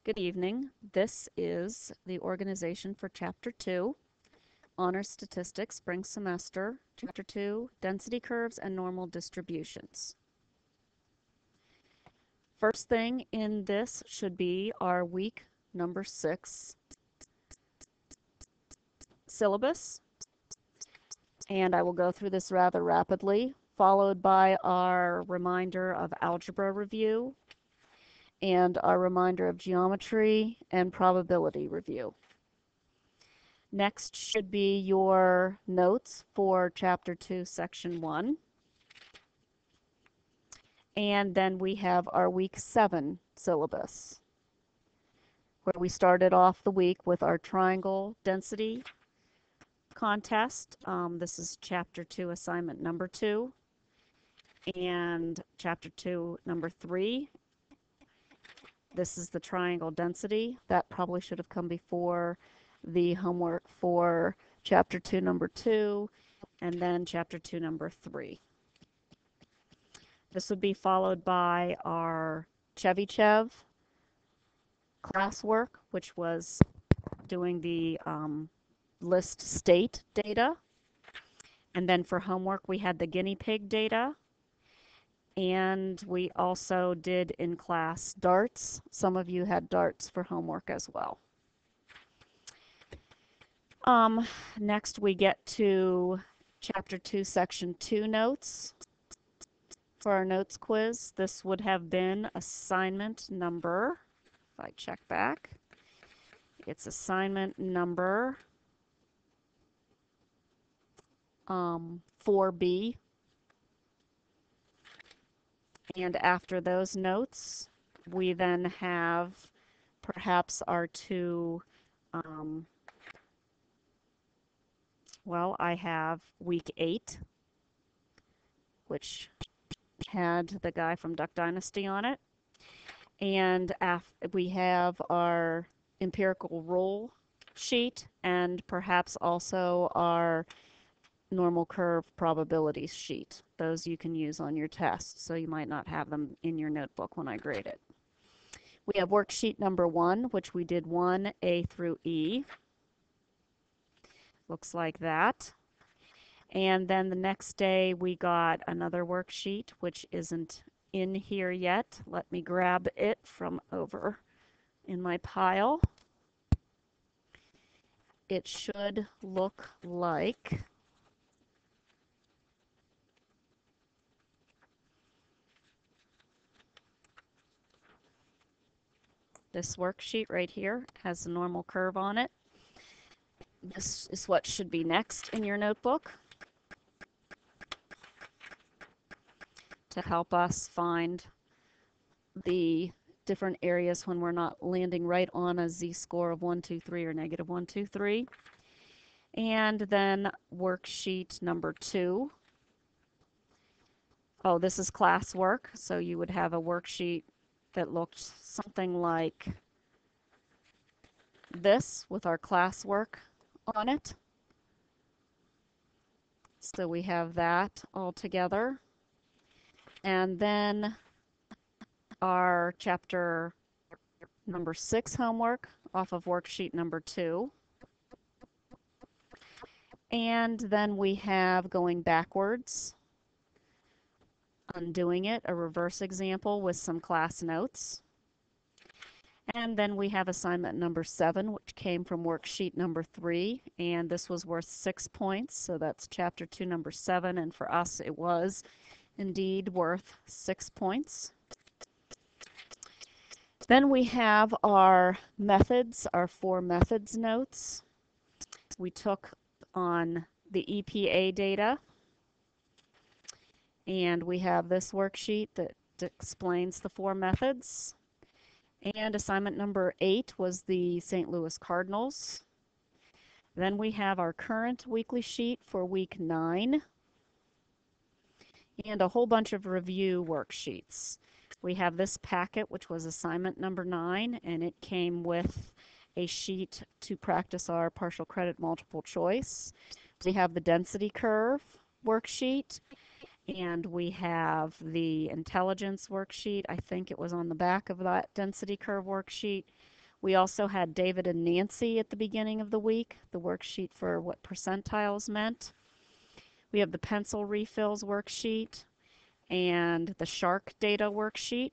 Good evening. This is the organization for Chapter 2, Honor Statistics, Spring Semester, Chapter 2, Density Curves and Normal Distributions. First thing in this should be our week number 6 syllabus, and I will go through this rather rapidly, followed by our reminder of algebra review and our reminder of geometry and probability review. Next should be your notes for Chapter 2, Section 1. And then we have our Week 7 syllabus, where we started off the week with our triangle density contest. This is Chapter 2, Assignment number 2, and Chapter 2, number 3. This is the triangle density. That probably should have come before the homework for Chapter 2, number 2, and then Chapter 2, number 3. This would be followed by our Ch2 classwork, which was doing the list state data. And then for homework, we had the guinea pig data. And we also did in class darts. Some of you had darts for homework as well. Next, we get to Chapter 2, Section 2 notes. For our notes quiz, this would have been assignment number, if I check back, it's assignment number 4B. And after those notes, we then have perhaps our two, I have week 8, which had the guy from Duck Dynasty on it. And we have our empirical roll sheet and perhaps also our normal curve probability sheet. Those you can use on your test, so you might not have them in your notebook when I grade it. We have worksheet number 1, which we did 1A through E. Looks like that. And then the next day we got another worksheet, which isn't in here yet. Let me grab it from over in my pile. It should look like this worksheet right here. Has a normal curve on it. This is what should be next in your notebook to help us find the different areas when we're not landing right on a z-score of 1, 2, 3 or negative 1, 2, 3. And then worksheet number 2. Oh, this is classwork, so you would have a worksheet that looked something like this with our classwork on it. So we have that all together. And then our chapter number 6 homework off of worksheet number 2. And then we have going backwards, undoing it, a reverse example with some class notes. And then we have assignment number 7, which came from worksheet number 3, and this was worth 6 points, so that's chapter 2, number 7, and for us it was indeed worth 6 points. Then we have our methods, our 4 methods notes. We took on the EPA data, and we have this worksheet that explains the 4 methods. And assignment number 8 was the St. Louis Cardinals. Then we have our current weekly sheet for week 9 and a whole bunch of review worksheets. We have this packet, which was assignment number 9, and it came with a sheet to practice our partial credit multiple choice. We have the density curve worksheet, and we have the intelligence worksheet. I think it was on the back of that density curve worksheet. We also had David and Nancy at the beginning of the week, the worksheet for what percentiles meant. We have the pencil refills worksheet and the shark data worksheet.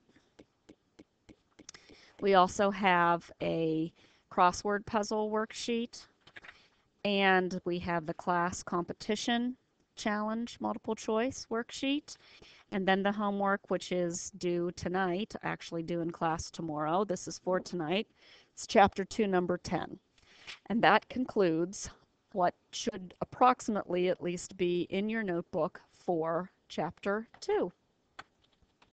We also have a crossword puzzle worksheet, and we have the class competition challenge multiple choice worksheet, and then the homework, which is due tonight, actually due in class tomorrow. This is for tonight. It's chapter 2, number 10. And that concludes what should approximately at least be in your notebook for chapter 2.